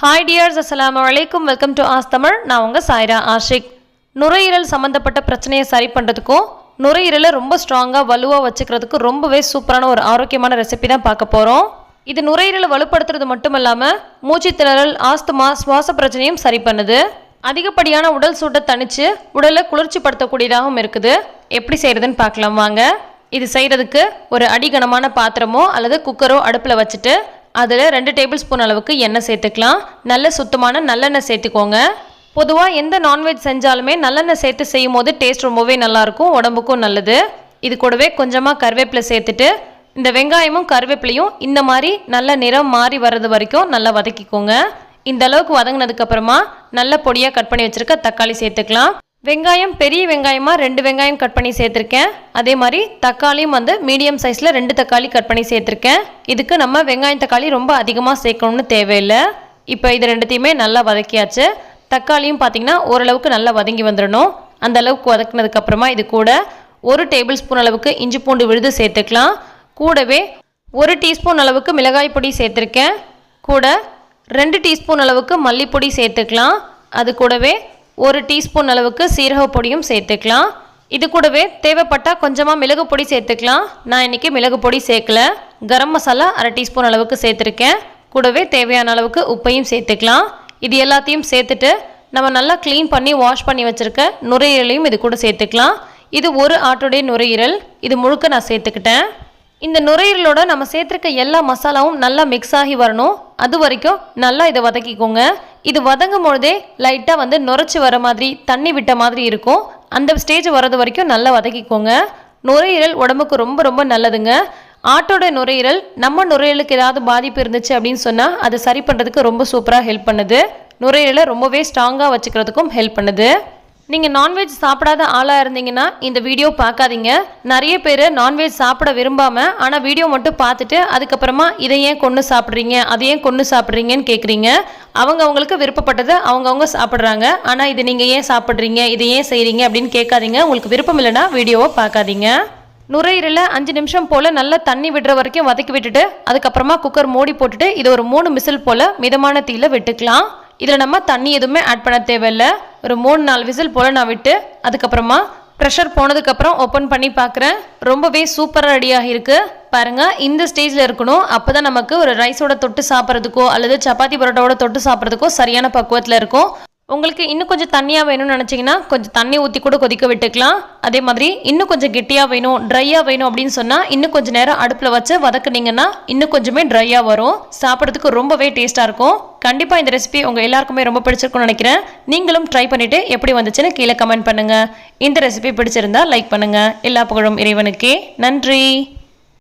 Hi dears, assalamu alaikum. Welcome to Ask Tamil. நான் உங்க சாய்ரா ஆஷிக். நுரையீரல் சம்பந்தப்பட்ட பிரச்சனையை சரி பண்றதுக்கும் நுரையீரலை ரொம்ப ஸ்ட்ராங்கா வலுவா வச்சுக்கிறதுக்கு ரொம்பவே சூப்பரான ஒரு ஆரோக்கியமான ரெசிபி தான் பார்க்க போறோம். இது நுரையீரலை வலுப்படுத்துறது மட்டுமல்லாம மூச்சு திணறல், ஆஸ்துமா, சுவாச பிரச்சனையும் சரி பண்ணுது. அதிகப்படியான உடல் சூட்டை தணிச்சு உடலை குளிர்ச்சிப்படுத்தக்கூடியதாகவும் இருக்குது. எப்படி செய்யறதுன்னு பார்க்கலாம் வாங்க. இது செய்யறதுக்கு ஒரு அடிகனமான பாத்திரமோ அல்லது குக்கரோ அடுப்பில் வச்சுட்டு அதில் 2 டேபிள் ஸ்பூன் அளவுக்கு எண்ணெய் சேர்த்துக்கலாம். நல்ல சுத்தமான நல்லெண்ணெய் சேர்த்துக்கோங்க. பொதுவாக எந்த நான்வெஜ் செஞ்சாலுமே நல்லெண்ணெய் சேர்த்து செய்யும் போது டேஸ்ட் ரொம்பவே நல்லாயிருக்கும், உடம்புக்கும் நல்லது. இது கூடவே கொஞ்சமாக கருவேப்பிலை சேர்த்துட்டு இந்த வெங்காயமும் கருவேப்பிலையும் இந்த மாதிரி நல்ல நிறம் மாறி வர்றது வரைக்கும் நல்லா வதக்கிக்கோங்க. இந்த அளவுக்கு வதங்கினதுக்கப்புறமா நல்ல பொடியாக கட் பண்ணி வச்சுருக்க தக்காளி சேர்த்துக்கலாம். வெங்காயம் பெரிய வெங்காயமாக 2 வெங்காயம் கட் பண்ணி சேர்த்துருக்கேன். அதே மாதிரி தக்காளியும் மீடியம் சைஸில் 2 தக்காளி கட் பண்ணி சேர்த்துருக்கேன். இதுக்கு நம்ம வெங்காயம் தக்காளி ரொம்ப அதிகமாக சேர்க்கணும்னு தேவையில்லை. இப்போ இது ரெண்டுத்தையுமே நல்லா வதக்கியாச்சு. தக்காளியும் பார்த்திங்கன்னா ஓரளவுக்கு நல்லா வதங்கி வந்துடணும். அந்த அளவுக்கு வதக்கினதுக்கப்புறமா இது கூட 1 டேபிள் ஸ்பூன் அளவுக்கு இஞ்சி பூண்டு விழுது சேர்த்துக்கலாம். கூடவே 1 டீஸ்பூன் அளவுக்கு மிளகாய் பொடி சேர்த்துருக்கேன். கூட 2 டீஸ்பூன் அளவுக்கு மல்லிப்பொடி சேர்த்துக்கலாம். அது கூடவே 1 டீஸ்பூன் அளவுக்கு சீரக பொடியும் சேர்த்துக்கலாம். இது கூடவே தேவைப்பட்டால் கொஞ்சமாக மிளகு பொடி சேர்த்துக்கலாம். நான் இன்றைக்கி மிளகு பொடி சேர்க்கல. கரம் மசாலா 1/2 டீஸ்பூன் அளவுக்கு சேர்த்துருக்கேன். கூடவே தேவையான அளவுக்கு உப்பையும் சேர்த்துக்கலாம். இது எல்லாத்தையும் சேர்த்துட்டு நம்ம நல்லா க்ளீன் பண்ணி வாஷ் பண்ணி வச்சுருக்க நுரையீரலையும் இது கூட சேர்த்துக்கலாம். இது ஒரு ஆட்டுடைய நுரையீரல். இது முழுக்க நான் சேர்த்துக்கிட்டேன். இந்த நுரையீரலோட நம்ம சேர்த்துருக்க எல்லா மசாலாவும் நல்லா மிக்ஸ் ஆகி வரணும். அது வரைக்கும் நல்லா இதை வதக்கிக்கோங்க. இது வதங்கும் பொழுதே லைட்டாக நுரைச்சி வர மாதிரி தண்ணி விட்ட மாதிரி இருக்கும். அந்த ஸ்டேஜ் வர்றது வரைக்கும் நல்லா வதக்கிக்கோங்க. நுரையீரல் உடம்புக்கு ரொம்ப ரொம்ப நல்லதுங்க. ஆட்டோட நுரையீரல் நம்ம நுரையீரலுக்கு ஏதாவது பாதிப்பு இருந்துச்சு அப்படின்னு சொன்னால் அதை சரி பண்ணுறதுக்கு ரொம்ப சூப்பராக ஹெல்ப் பண்ணுது. நுரையீரலை ரொம்பவே ஸ்ட்ராங்காக வச்சுக்கிறதுக்கும் ஹெல்ப் பண்ணுது. நீங்கள் நான்வெஜ் சாப்பிடாத ஆளாக இருந்தீங்கன்னா இந்த வீடியோ பார்க்காதீங்க. நிறைய பேர் நான்வெஜ் சாப்பிட விரும்பாமல் ஆனால் வீடியோ மட்டும் பார்த்துட்டு அதுக்கப்புறமா இதை ஏன் கொன்று சாப்பிட்றீங்க, அதை ஏன் கொன்று சாப்பிட்றீங்கன்னு கேட்குறீங்க. அவங்களுக்கு விருப்பப்பட்டது அவங்கவுங்க சாப்பிட்றாங்க. ஆனால் இது நீங்கள் ஏன் சாப்பிட்றீங்க, இதை ஏன் செய்கிறீங்க அப்படின்னு கேட்காதீங்க. உங்களுக்கு விருப்பம் இல்லைன்னா வீடியோவை பார்க்காதீங்க. நுரையீரலை 5 நிமிஷம் போல் நல்லா தண்ணி விடுற வரைக்கும் வதக்கி விட்டுட்டு அதுக்கப்புறமா குக்கர் மூடி போட்டுட்டு இதை ஒரு 3 விசில் போல் மிதமான தீயில் விட்டுக்கலாம். இதில் நம்ம தண்ணி எதுவுமே ஆட் பண்ண தேவையில்லை. ஒரு 3-4 விசில் போல் நான் விட்டு அதுக்கப்புறமா ப்ரெஷர் போனதுக்கப்புறம் ஓப்பன் பண்ணி பார்க்குறேன். ரொம்பவே சூப்பராக ரெடியாக இருக்குது பாருங்கள். இந்த ஸ்டேஜில் இருக்கணும். அப்போ தான் நமக்கு ஒரு ரைஸோட தொட்டு சாப்பிட்றதுக்கோ அல்லது சப்பாத்தி பரோட்டாவோட தொட்டு சாப்பிட்றதுக்கோ சரியான பக்குவத்தில் இருக்கும். உங்களுக்கு இன்னும் கொஞ்சம் தண்ணியாக வேணும்னு நினச்சிங்கன்னா கொஞ்சம் தண்ணி ஊற்றி கூட கொதிக்க விட்டுக்கலாம். அதே மாதிரி இன்னும் கொஞ்சம் கெட்டியாக வேணும், ட்ரையாக வேணும் அப்படின்னு சொன்னால் இன்னும் கொஞ்சம் நேரம் அடுப்பில் வச்சு வதக்குனீங்கன்னா இன்னும் கொஞ்சமே ட்ரையாக வரும். சாப்பிட்றதுக்கு ரொம்பவே டேஸ்ட்டாக இருக்கும். கண்டிப்பாக இந்த ரெசிபி உங்கள் எல்லாருக்குமே ரொம்ப பிடிச்சிருக்கும்னு நினைக்கிறேன். நீங்களும் ட்ரை பண்ணிவிட்டு எப்படி வந்துச்சுன்னு கீழே கமெண்ட் பண்ணுங்கள். இந்த ரெசிபி பிடிச்சிருந்தா லைக் பண்ணுங்கள். எல்லா புகழும் இறைவனுக்கே. நன்றி.